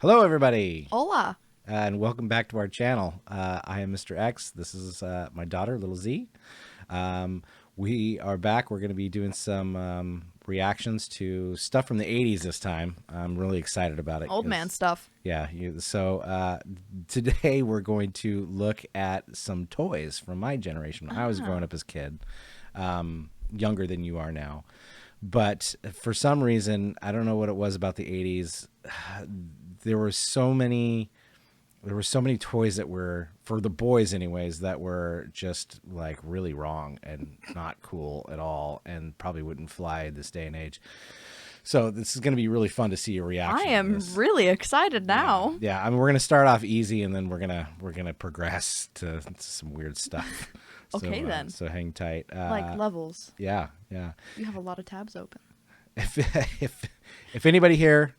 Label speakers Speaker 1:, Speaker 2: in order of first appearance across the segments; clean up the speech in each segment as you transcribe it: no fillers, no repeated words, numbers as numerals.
Speaker 1: Hello, everybody,
Speaker 2: Hola.
Speaker 1: and welcome back to our channel. I am Mr. X. This is my daughter, Little Z. We are back. We're going to be doing some reactions to stuff from the 80s this time. I'm really excited about it.
Speaker 2: Old man stuff.
Speaker 1: Yeah. So today we're going to look at some toys from my generation when I was growing up as a kid, younger than you are now. But for some reason, I don't know what it was about the 80s. There were so many toys that were, for the boys anyways, that were just like really wrong and not cool at all, and probably wouldn't fly this day and age. So this is going to be really fun to see a reaction.
Speaker 2: I am really excited now.
Speaker 1: Yeah, I mean, we're going to start off easy, and then we're gonna progress to some weird stuff.
Speaker 2: Okay, then.
Speaker 1: So hang tight.
Speaker 2: Like levels.
Speaker 1: Yeah.
Speaker 2: You have a lot of tabs open.
Speaker 1: If anybody here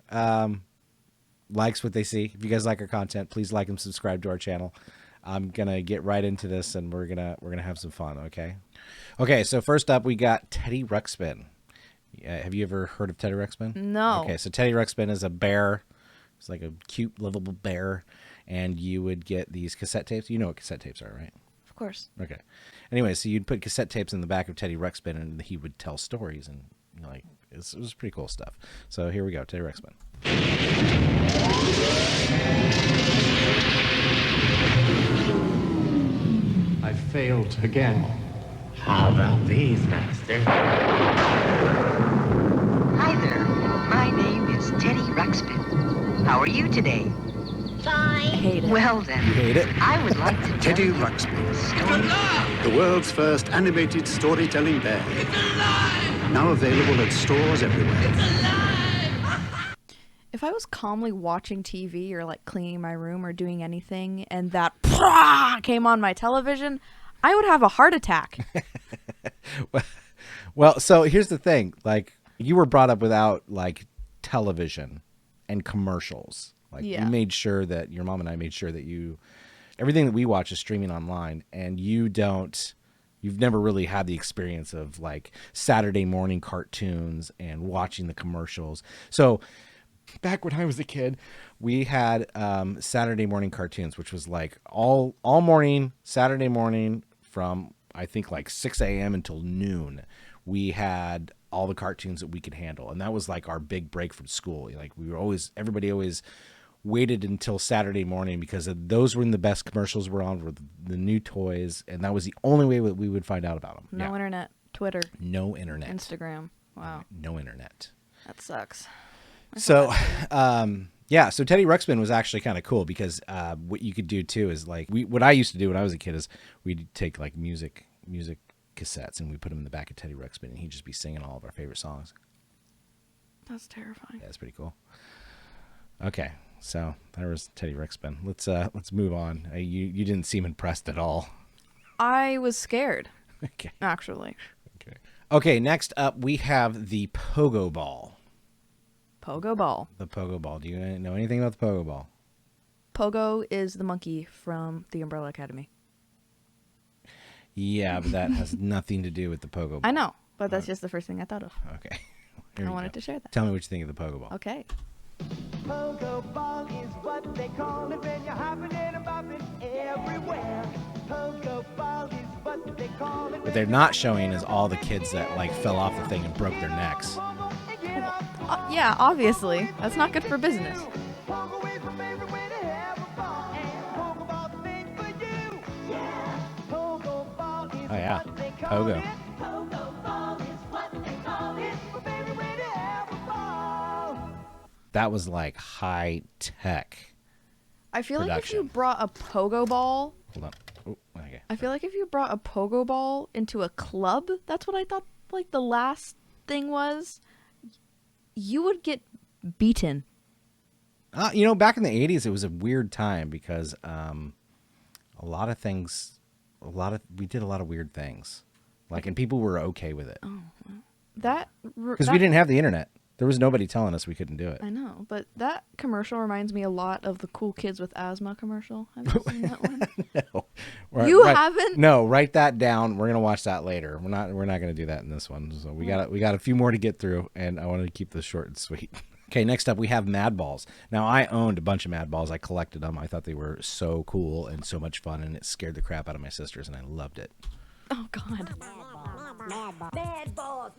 Speaker 1: likes what they see, if you guys like our content, please like and subscribe to our channel. I'm gonna get right into this, and we're gonna have some fun. Okay. So first up, we got Teddy Ruxpin. Have you ever heard of Teddy Ruxpin?
Speaker 2: No.
Speaker 1: Okay, so Teddy Ruxpin is a bear. It's like a cute, lovable bear, and you would get these cassette tapes. You know what cassette tapes are, right?
Speaker 2: Of course.
Speaker 1: Okay. Anyway, so you'd put cassette tapes in the back of Teddy Ruxpin, and he would tell stories, and like it was pretty cool stuff. So here we go, Teddy Ruxpin.
Speaker 3: I failed again.
Speaker 4: How about these, Master?
Speaker 5: Hi there. My name is Teddy Ruxpin. How are you today?
Speaker 2: I hate it.
Speaker 5: Well then,
Speaker 1: You hate it?
Speaker 5: I would like to
Speaker 3: Teddy
Speaker 5: tell you
Speaker 3: Ruxpin,
Speaker 5: a story.
Speaker 3: the world's first animated storytelling bear. Now available at stores everywhere.
Speaker 2: If I was calmly watching TV or like cleaning my room or doing anything and that came on my television, I would have a heart attack.
Speaker 1: Well, so here's the thing. Like, you were brought up without like television and commercials. Like,
Speaker 2: Yeah.
Speaker 1: you made sure that your mom and I made sure that everything that we watch is streaming online, and you've never really had the experience of like Saturday morning cartoons and watching the commercials. So back when I was a kid, we had Saturday morning cartoons, which was like all morning, Saturday morning from I think like 6 a.m. until noon. We had all the cartoons that we could handle, and that was like our big break from school. Like everybody always waited until Saturday morning because those were when the best commercials were on, were the new toys, and that was the only way that we would find out about them.
Speaker 2: No internet, Twitter,
Speaker 1: No internet.
Speaker 2: Instagram. Wow,
Speaker 1: No internet.
Speaker 2: that sucks.
Speaker 1: So, so Teddy Ruxpin was actually kind of cool because what you could do too is like what I used to do when I was a kid is we'd take like music cassettes and we put them in the back of Teddy Ruxpin, and he'd just be singing all of our favorite songs.
Speaker 2: That's terrifying.
Speaker 1: Yeah, that's pretty cool. Okay, so there was Teddy Ruxpin. Let's move on. You didn't seem impressed at all.
Speaker 2: I was scared,
Speaker 1: Okay.
Speaker 2: actually.
Speaker 1: Okay. Next up, we have the Pogo Ball.
Speaker 2: Pogo ball.
Speaker 1: The Pogo Ball. Do you know anything about the Pogo Ball?
Speaker 2: Pogo is the monkey from the Umbrella Academy.
Speaker 1: Yeah, but that has nothing to do with the Pogo Ball.
Speaker 2: I know, but that's just the first thing I thought of.
Speaker 1: Okay.
Speaker 2: I wanted to share that.
Speaker 1: Tell me what you think of the Pogo Ball.
Speaker 2: Okay.
Speaker 6: Pogo ball is what they call it when you're hopping and bopping everywhere. Pogo ball is what they call it.
Speaker 1: What they're not showing is all the kids that like fell off the thing and broke their necks.
Speaker 2: Yeah, obviously. That's not good for business.
Speaker 6: Pogo is my favorite way to have a ball. And Pogo ball the thing for you. Yeah. Pogo ball is
Speaker 1: Oh yeah,
Speaker 6: what they call
Speaker 1: Pogo.
Speaker 6: it. Pogo ball is what they call it. My favorite way to have a ball.
Speaker 1: That was like high tech.
Speaker 2: I feel like if you
Speaker 1: Production.
Speaker 2: brought a pogo ball,
Speaker 1: Hold on. Oh, okay.
Speaker 2: I feel like if you brought a pogo ball into a club, that's what I thought like the last thing was, you would get beaten.
Speaker 1: Back in the 80s, it was a weird time because we did a lot of weird things. Like, and people were okay with it. Because we didn't have the internet. There was nobody telling us we couldn't do it.
Speaker 2: I know, but that commercial reminds me a lot of the Cool Kids with Asthma commercial. Have you seen that one?
Speaker 1: No.
Speaker 2: You haven't?
Speaker 1: No, write that down. We're gonna watch that later. We're not gonna do that in this one. So we got a few more to get through, and I wanted to keep this short and sweet. Okay, next up we have Mad Balls. Now, I owned a bunch of Mad Balls. I collected them. I thought they were so cool and so much fun, and it scared the crap out of my sisters, and I loved it.
Speaker 2: Oh, God.
Speaker 7: Mad balls,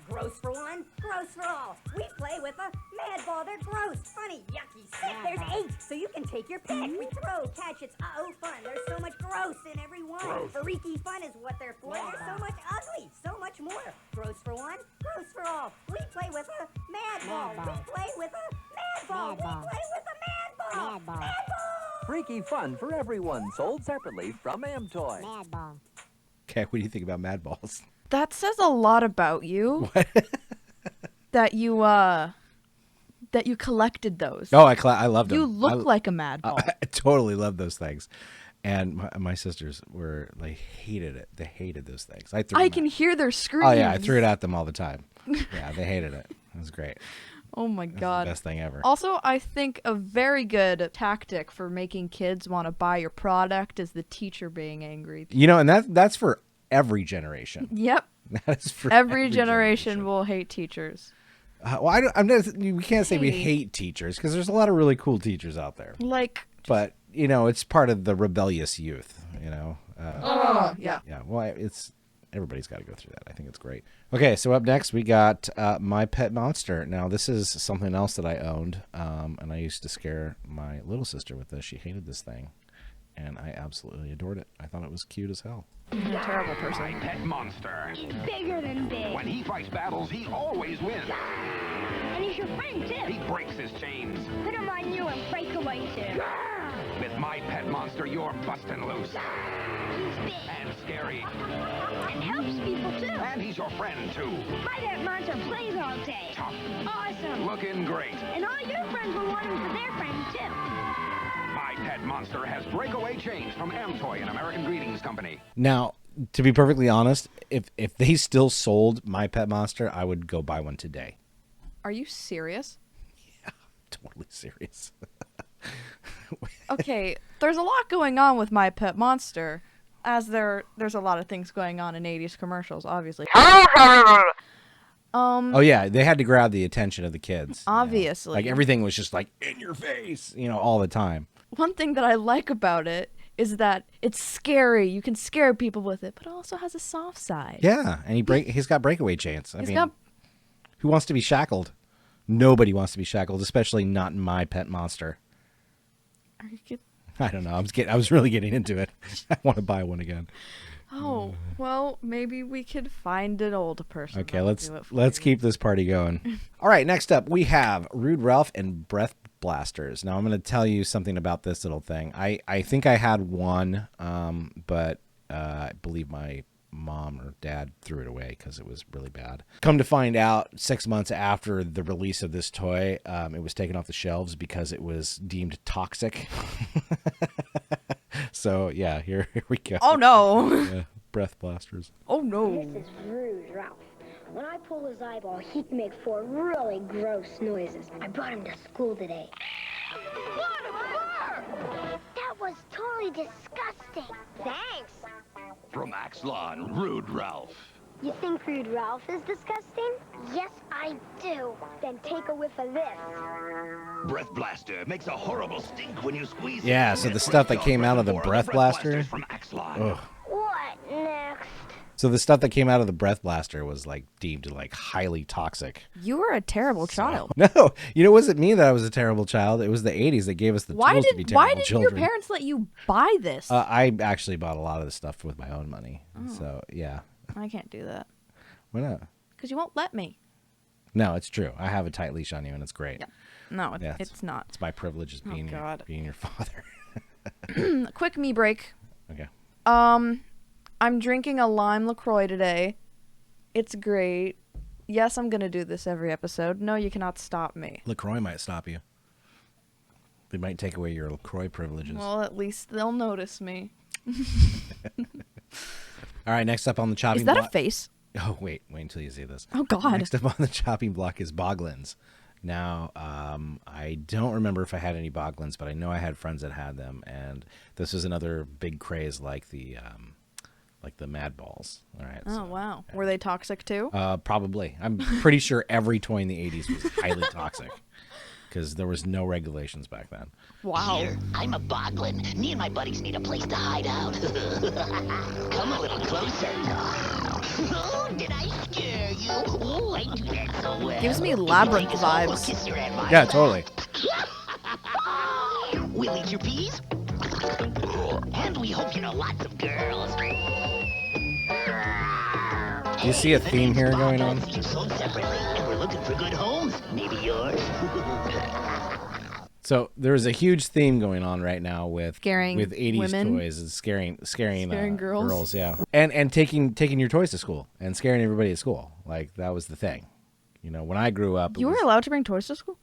Speaker 7: gross for one, gross for all. We play with a mad ball, they're gross, funny, yucky, sick. There's 8, so you can take your pick. We throw, catch, it's fun. There's so much gross in every one. Freaky fun is what they're for. There's so much ugly, so much more. Gross for one, gross for all. We play with a mad ball. We play with a mad ball. We play with a mad ball. Mad ball.
Speaker 8: Freaky fun for everyone, sold separately from Amtoy.
Speaker 9: Mad ball.
Speaker 1: Okay, what do you think about Mad Balls?
Speaker 2: That says a lot about you. that you collected those.
Speaker 1: Oh, I loved them.
Speaker 2: You look like a mad ball.
Speaker 1: I totally love those things. And my sisters hated it. They hated those things.
Speaker 2: I can hear their screams.
Speaker 1: Oh, yeah, I threw it at them all the time. Yeah, they hated it. It was great.
Speaker 2: Oh, my God.
Speaker 1: The best thing ever.
Speaker 2: Also, I think a very good tactic for making kids want to buy your product is the teteacher being angry.
Speaker 1: You know, and that's for every generation.
Speaker 2: Yep.
Speaker 1: That is for
Speaker 2: every generation will hate teachers.
Speaker 1: Well, we can't say we hate teachers because there's a lot of really cool teachers out there. But, you know, it's part of the rebellious youth, you know.
Speaker 2: Yeah.
Speaker 1: Yeah, well, everybody's got to go through that. I think it's great. Okay, so up next we got My Pet Monster. Now, this is something else that I owned, and I used to scare my little sister with this. She hated this thing, and I absolutely adored it. I thought it was cute as hell.
Speaker 2: You're a terrible person.
Speaker 10: My Pet Monster.
Speaker 9: He's bigger than big.
Speaker 10: When he fights battles, he always wins.
Speaker 9: And he's your friend, too.
Speaker 10: He breaks his chains.
Speaker 9: Put him on you and break away, too.
Speaker 10: With My Pet Monster, you're busting loose.
Speaker 9: He's big.
Speaker 10: And scary.
Speaker 9: And helps people, too.
Speaker 10: And he's your friend, too.
Speaker 9: My Pet Monster plays all day.
Speaker 10: Tough.
Speaker 9: Awesome.
Speaker 10: Looking great.
Speaker 9: And all your friends will want him for their friends, too.
Speaker 10: My Pet Monster has breakaway chains from Amtoy and American Greetings Company.
Speaker 1: Now, to be perfectly honest, if they still sold My Pet Monster, I would go buy one today.
Speaker 2: Are you serious?
Speaker 1: Yeah, totally serious.
Speaker 2: Okay, there's a lot going on with My Pet Monster, as there's a lot of things going on in 80s commercials, obviously.
Speaker 1: Oh yeah, they had to grab the attention of the kids.
Speaker 2: Obviously.
Speaker 1: You know? Like everything was just like in your face, you know, all the time.
Speaker 2: One thing that I like about it is that it's scary. You can scare people with it, but it also has a soft side.
Speaker 1: Yeah, and he's got breakaway chains. I mean, who wants to be shackled? Nobody wants to be shackled, especially not My Pet Monster.
Speaker 2: Are you kidding?
Speaker 1: I don't know. I was really getting into it. I want to buy one again.
Speaker 2: Oh, well, maybe we could find an old person.
Speaker 1: Okay, let's keep this party going. All right, next up we have Rude Ralph and Breath Blasters. Now I'm going to tell you something about this little thing. I think I had one, but I believe my mom or dad threw it away because it was really bad. Come to find out, 6 months after the release of this toy, it was taken off the shelves because it was deemed toxic. So yeah, here we go.
Speaker 2: Oh no!
Speaker 1: Yeah, Breath Blasters.
Speaker 2: Oh no!
Speaker 9: This is Rude Ralph. When I pull his eyeball, he can make 4 really gross noises. I brought him to school today. That was totally disgusting. Thanks.
Speaker 10: From Axlon, Rude Ralph.
Speaker 9: You think Rude Ralph is disgusting? Yes, I do. Then take a whiff of this.
Speaker 10: Breath Blaster makes a horrible stink when you squeeze it.
Speaker 1: Yeah, so the stuff that came out of the Breath Blaster.
Speaker 10: From Axlon.
Speaker 1: Ugh.
Speaker 9: What next?
Speaker 1: So the stuff that came out of the Breath Blaster was like deemed like highly toxic.
Speaker 2: You were a terrible child.
Speaker 1: No, it wasn't me that I was a terrible child. It was the 80s that gave us the tools to be terrible children.
Speaker 2: Why did your parents let you buy this?
Speaker 1: I actually bought a lot of the stuff with my own money. So yeah.
Speaker 2: I can't do that.
Speaker 1: Why not?
Speaker 2: Because you won't let me.
Speaker 1: No, it's true. I have a tight leash on you, and it's great.
Speaker 2: Yeah. No, it's not.
Speaker 1: It's my privilege as being your father.
Speaker 2: Quick me break.
Speaker 1: Okay.
Speaker 2: I'm drinking a lime LaCroix today. It's great. Yes, I'm going to do this every episode. No, you cannot stop me.
Speaker 1: LaCroix might stop you. They might take away your LaCroix privileges.
Speaker 2: Well, at least they'll notice me.
Speaker 1: All right, next up on the chopping block.
Speaker 2: Is that a face?
Speaker 1: Oh, wait until you see this.
Speaker 2: Oh, God.
Speaker 1: Next up on the chopping block is Boglins. Now, I don't remember if I had any Boglins, but I know I had friends that had them, and this is another big craze like the like the Mad Balls. All right.
Speaker 2: Oh, wow. Were they toxic too?
Speaker 1: Probably. I'm pretty sure every toy in the 80s was highly toxic because there was no regulations back then.
Speaker 2: Wow.
Speaker 11: Here, I'm a boglin. Me and my buddies need a place to hide out. Come a little closer. Oh, did I scare you? Oh, I do that so well.
Speaker 2: Gives me Labyrinth vibes.
Speaker 11: Kiss your admirer.
Speaker 1: Yeah, totally.
Speaker 11: We'll eat your peas. And we hope you know lots of girls.
Speaker 1: Do you see a theme here going on?
Speaker 11: Each sold separately, and we're looking for good homes. Maybe yours.
Speaker 1: So there's a huge theme going on right now with
Speaker 2: Scaring
Speaker 1: with 80s
Speaker 2: women?
Speaker 1: toys and scaring
Speaker 2: girls.
Speaker 1: yeah, and taking your toys to school and scaring everybody at school. Like that was the thing. You know, when I grew up,
Speaker 2: You were allowed to bring toys to school?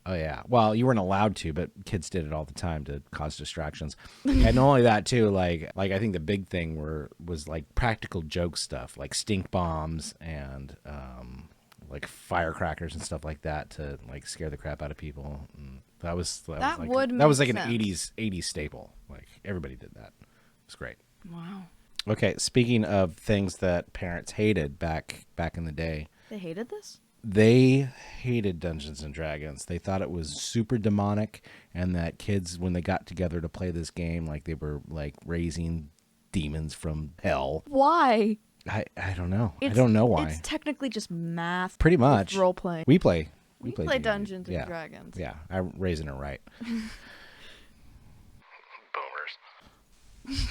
Speaker 1: Oh yeah. Well, you weren't allowed to, but kids did it all the time to cause distractions. And not only that too, like I think the big thing was like practical joke stuff, like stink bombs and like firecrackers and stuff like that to like scare the crap out of people. And that was like an
Speaker 2: sense.
Speaker 1: 80s staple. Like everybody did that. It was great.
Speaker 2: Wow.
Speaker 1: Okay, speaking of things that parents hated back in the day.
Speaker 2: They hated this?
Speaker 1: They hated Dungeons and Dragons. They thought it was super demonic and that kids, when they got together to play this game, like they were like raising demons from hell.
Speaker 2: Why?
Speaker 1: I don't know. I don't know why.
Speaker 2: It's technically just math.
Speaker 1: Pretty much.
Speaker 2: Role playing.
Speaker 1: We play
Speaker 2: play Dungeons and Dragons.
Speaker 1: Yeah, I'm raising it right.
Speaker 12: Boomers.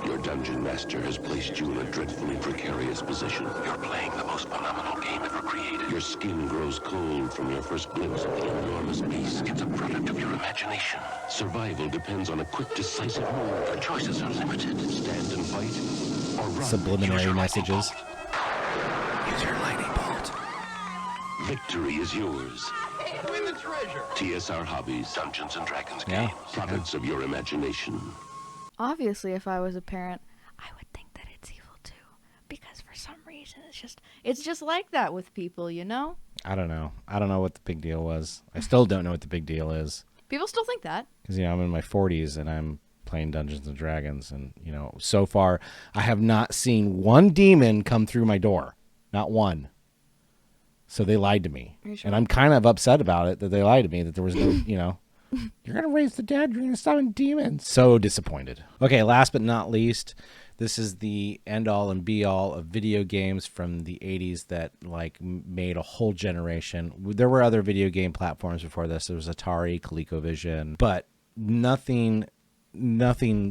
Speaker 12: Your dungeon master has placed you in a dreadfully precarious position. You're playing the most phenomenal game ever created. Your skin grows cold from your first glimpse of the enormous beast. It's a product of your imagination. Survival depends on a quick, decisive move. Your choices are limited. Stand and fight, or run.
Speaker 1: Subliminary messages.
Speaker 12: Use your lightning bolt. Victory is yours.
Speaker 10: Win the treasure.
Speaker 12: TSR Hobbies, Dungeons and Dragons
Speaker 1: Yeah.
Speaker 12: games. Products of your imagination.
Speaker 2: Obviously, if I was a parent, I would think that it's evil too. Because for some reason, it's just like that with people, you know?
Speaker 1: I don't know. I don't know what the big deal was. I still don't know what the big deal is.
Speaker 2: People still think that.
Speaker 1: Because, I'm in my 40s and I'm playing Dungeons and Dragons. And, so far, I have not seen one demon come through my door. Not one. So they lied to me.
Speaker 2: Are you sure?
Speaker 1: And I'm kind of upset about it that they lied to me, that there was no, you're going to raise the dead, you're going to summon demons. So disappointed. Okay, last but not least, this is the end-all and be-all of video games from the 80s that, made a whole generation. There were other video game platforms before this. There was Atari, ColecoVision, but nothing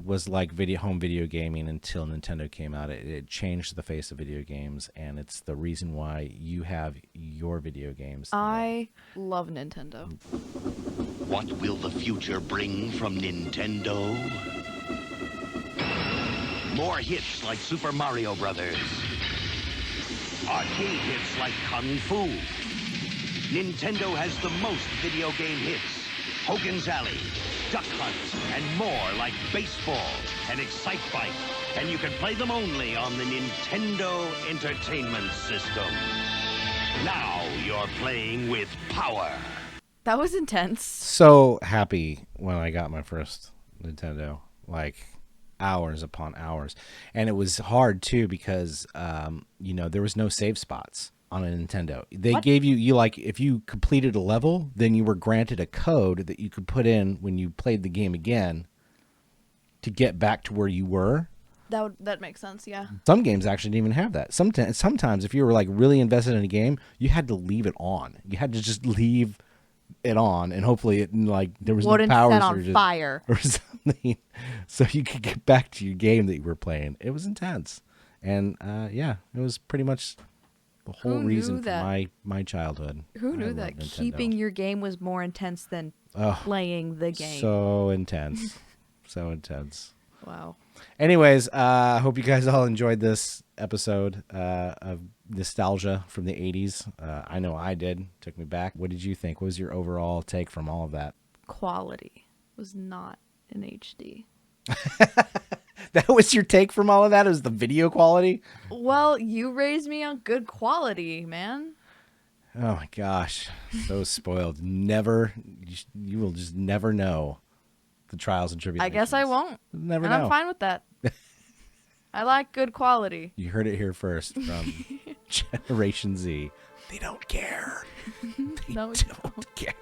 Speaker 1: was like home video gaming until Nintendo came out. It changed the face of video games, and it's the reason why you have your video games today.
Speaker 2: I love Nintendo.
Speaker 13: What will the future bring from Nintendo? More hits like Super Mario Brothers. Arcade hits like Kung Fu. Nintendo has the most video game hits. Hogan's Alley, Duck Hunt, and more like baseball and Excite Bike. And you can play them only on the Nintendo Entertainment System. Now you're playing with power.
Speaker 2: That was intense.
Speaker 1: So happy when I got my first Nintendo, hours upon hours. And it was hard too because, there was no save spots on a Nintendo. They gave you if you completed a level, then you were granted a code that you could put in when you played the game again to get back to where you were.
Speaker 2: That makes sense, yeah.
Speaker 1: Some games actually didn't even have that. Sometimes if you were really invested in a game, you had to leave it on. You had to just leave it on, and hopefully it there was
Speaker 2: wouldn't
Speaker 1: no powers
Speaker 2: set on fire
Speaker 1: or something, so you could get back to your game that you were playing. It was intense, and it was pretty much the whole reason for my childhood.
Speaker 2: Who knew that
Speaker 1: Nintendo.
Speaker 2: keeping your game was more intense than playing the game?
Speaker 1: So intense, so intense.
Speaker 2: Wow.
Speaker 1: Anyways, I hope you guys all enjoyed this episode of nostalgia from the 80s. I know I did. Took me back. What did you think? What was your overall take from all of that?
Speaker 2: Quality was not in HD.
Speaker 1: That was your take from all of that? It was the video quality?
Speaker 2: Well, you raised me on good quality, man.
Speaker 1: Oh my gosh. So spoiled. You will just never know the trials and tribulations.
Speaker 2: I guess I won't.
Speaker 1: Never
Speaker 2: and
Speaker 1: know.
Speaker 2: I'm fine with that. I like good quality.
Speaker 1: You heard it here first from Generation Z. They don't care. They
Speaker 2: No, we
Speaker 1: don't care.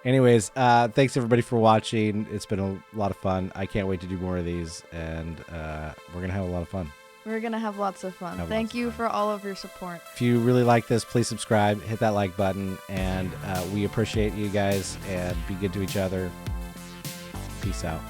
Speaker 1: Anyways, thanks everybody for watching. It's been a lot of fun. I can't wait to do more of these, and we're gonna have a lot of fun.
Speaker 2: We're going to have lots of fun.
Speaker 1: Have
Speaker 2: Thank
Speaker 1: lots
Speaker 2: you for all of your support.
Speaker 1: If you really like this, please subscribe, hit that like button, and we appreciate you guys, and be good to each other. Peace out.